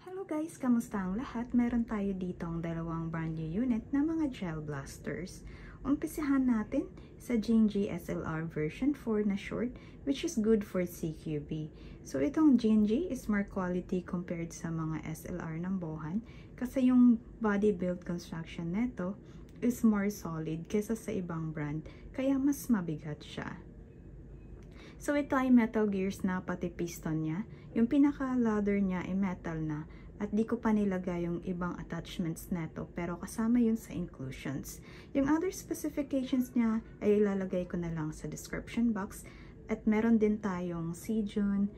Hello guys! Kamusta ang lahat? Meron tayo dito ang dalawang brand new unit na mga gel blasters. Umpisihan natin sa Gingy SLR version 4 na short, which is good for CQB. So itong Gingy is more quality compared sa mga SLR ng Bohan kasi yung body build construction neto is more solid kesa sa ibang brand, kaya mas mabigat siya. So ito ay metal gears na pati piston niya. Yung pinaka-ladder niya ay metal na at di ko pa nilagay yung ibang attachments neto pero kasama yun sa inclusions. Yung other specifications niya ay ilalagay ko na lang sa description box at meron din tayong Sijun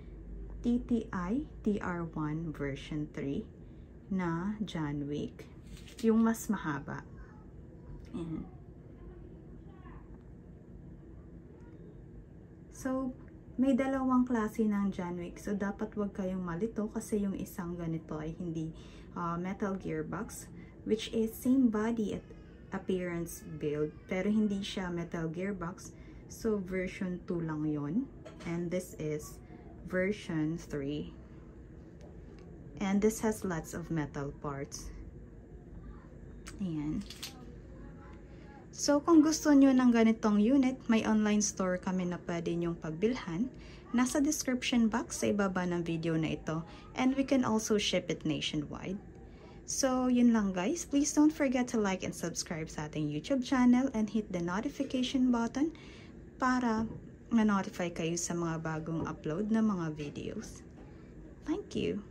TTI TR1 version 3 na Janwick. Yung mas mahaba. Ayan. So, may dalawang klase ng Janwick. So, dapat wag kayong malito kasi yung isang ganito ay hindi metal gearbox, which is same body at appearance build, pero hindi siya metal gearbox. So, version 2 lang yon. And this is version 3. And this has lots of metal parts. Ayan. So, kung gusto nyo ng ganitong unit, may online store kami na pwede nyong pagbilhan. Nasa description box sa ibaba ng video na ito. And we can also ship it nationwide. So, yun lang guys. Please don't forget to like and subscribe sa ating YouTube channel and hit the notification button para ma-notify kayo sa mga bagong upload na mga videos. Thank you!